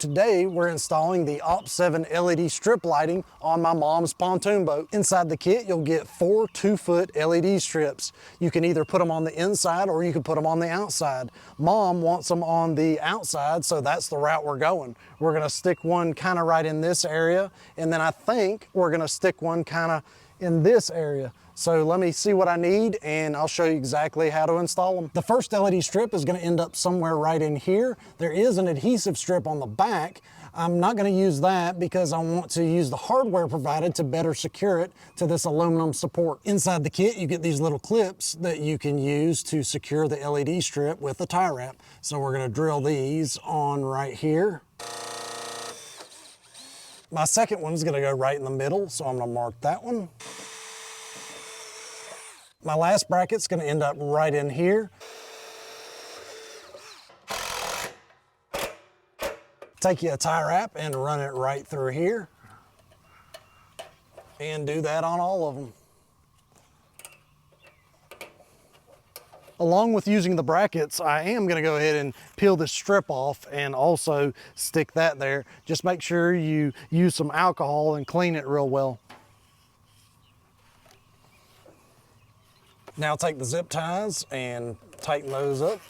Today, we're installing the OPT7 LED strip lighting on my mom's pontoon boat. Inside the kit, you'll get 4 2-foot LED strips. You can either put them on the inside or you can put them on the outside. Mom wants them on the outside, so that's the route we're going. We're gonna stick one kind of right in this area, and then I think we're gonna stick one kind of in this area. So let me see what I need and I'll show you exactly how to install them. The first LED strip is gonna end up somewhere right in here. There is an adhesive strip on the back. I'm not gonna use that because I want to use the hardware provided to better secure it to this aluminum support. Inside the kit, you get these little clips that you can use to secure the LED strip with the tie wrap. So we're gonna drill these on right here. My second one's gonna go right in the middle, so I'm gonna mark that one. My last bracket's gonna end up right in here. Take you a tie wrap and run it right through here. And do that on all of them. Along with using the brackets, I am gonna go ahead and peel this strip off and also stick that there. Just make sure you use some alcohol and clean it real well. Now take the zip ties and tighten those up.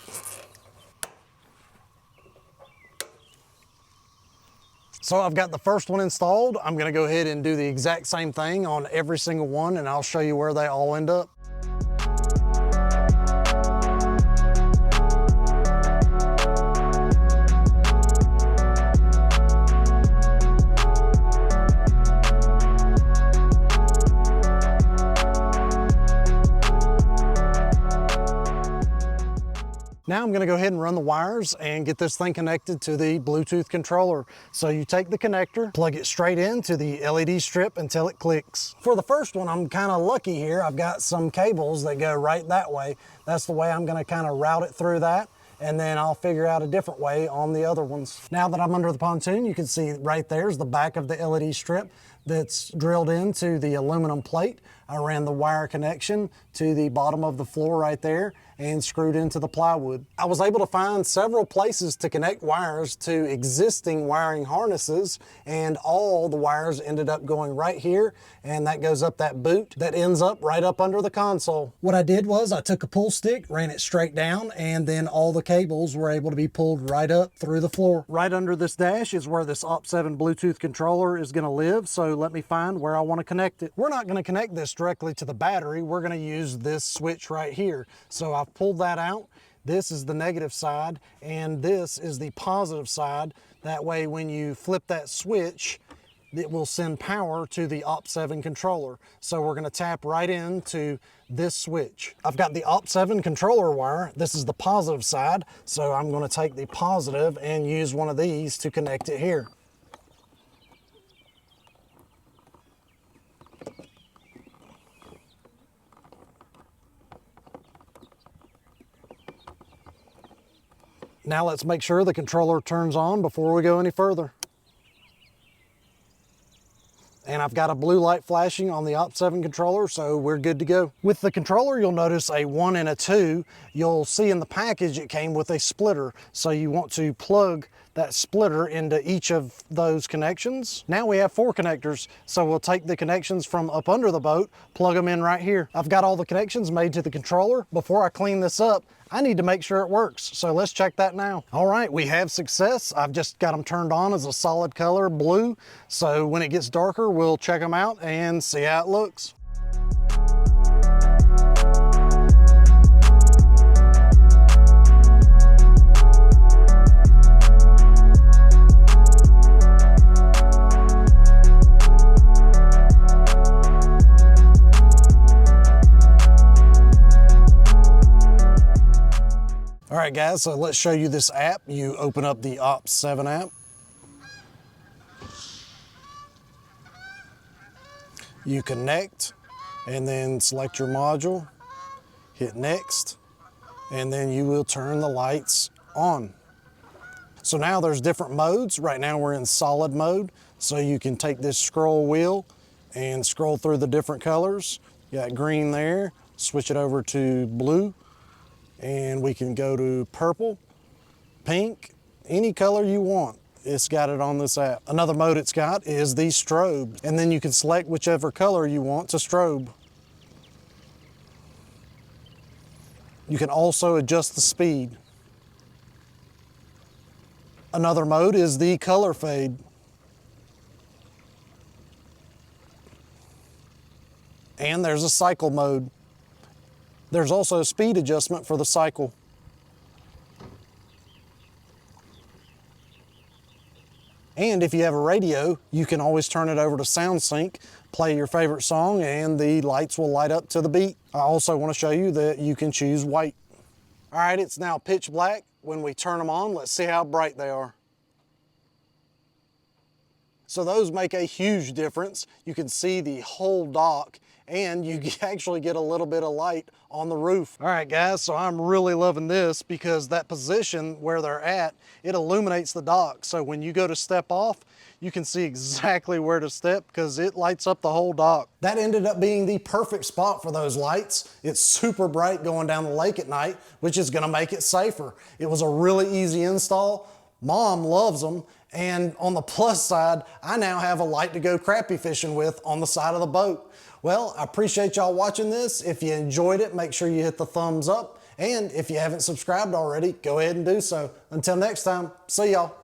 So I've got the first one installed. I'm gonna go ahead and do the exact same thing on every single one, and I'll show you where they all end up. Now I'm gonna go ahead and run the wires and get this thing connected to the Bluetooth controller. So you take the connector, plug it straight into the LED strip until it clicks. For the first one, I'm kind of lucky here. I've got some cables that go right that way. That's the way I'm gonna kind of route it through that, and then I'll figure out a different way on the other ones. Now that I'm under the pontoon, you can see right there's the back of the LED strip that's drilled into the aluminum plate. I ran the wire connection to the bottom of the floor right there and screwed into the plywood. I was able to find several places to connect wires to existing wiring harnesses, and all the wires ended up going right here, and that goes up that boot that ends up right up under the console. What I did was I took a pull stick, ran it straight down, and then all the cables were able to be pulled right up through the floor. Right under this dash is where this OPT7 Bluetooth controller is gonna live, so let me find where I wanna connect it. We're not gonna connect this directly to the battery. We're gonna use this switch right here. So I've pulled that out. This is the negative side, and this is the positive side. That way, when you flip that switch, it will send power to the OPT7 controller. So we're gonna tap right into this switch. I've got the OPT7 controller wire. This is the positive side. So I'm gonna take the positive and use one of these to connect it here. Now let's make sure the controller turns on before we go any further. And I've got a blue light flashing on the OPT7 controller, so we're good to go. With the controller, you'll notice a 1 and a 2. You'll see in the package it came with a splitter, so you want to plug that splitter into each of those connections. Now we have 4 connectors, so we'll take the connections from up under the boat, plug them in right here. I've got all the connections made to the controller. Before I clean this up, I need to make sure it works, so let's check that now. All right, we have success. I've just got them turned on as a solid color, blue, so when it gets darker, we'll check them out and see how it looks. All right, guys, so let's show you this app. You open up the OPT7 app. You connect and then select your module, hit next, and then you will turn the lights on. So now there's different modes. Right now we're in solid mode. So you can take this scroll wheel and scroll through the different colors. You got green there, switch it over to blue, and we can go to purple, pink, any color you want. It's got it on this app. Another mode it's got is the strobe, and then you can select whichever color you want to strobe. You can also adjust the speed. Another mode is the color fade. And there's a cycle mode. There's also a speed adjustment for the cycle. And if you have a radio, you can always turn it over to sound sync, play your favorite song, and the lights will light up to the beat. I also want to show you that you can choose white. All right, it's now pitch black. When we turn them on, let's see how bright they are. So those make a huge difference. You can see the whole dock, and you actually get a little bit of light on the roof. All right, guys, so I'm really loving this because that position where they're at, it illuminates the dock. So when you go to step off, you can see exactly where to step because it lights up the whole dock. That ended up being the perfect spot for those lights. It's super bright going down the lake at night, which is gonna make it safer. It was a really easy install. Mom loves them. And on the plus side, I now have a light to go crappie fishing with on the side of the boat. Well, I appreciate y'all watching this. If you enjoyed it, make sure you hit the thumbs up. And if you haven't subscribed already, go ahead and do so. Until next time, see y'all.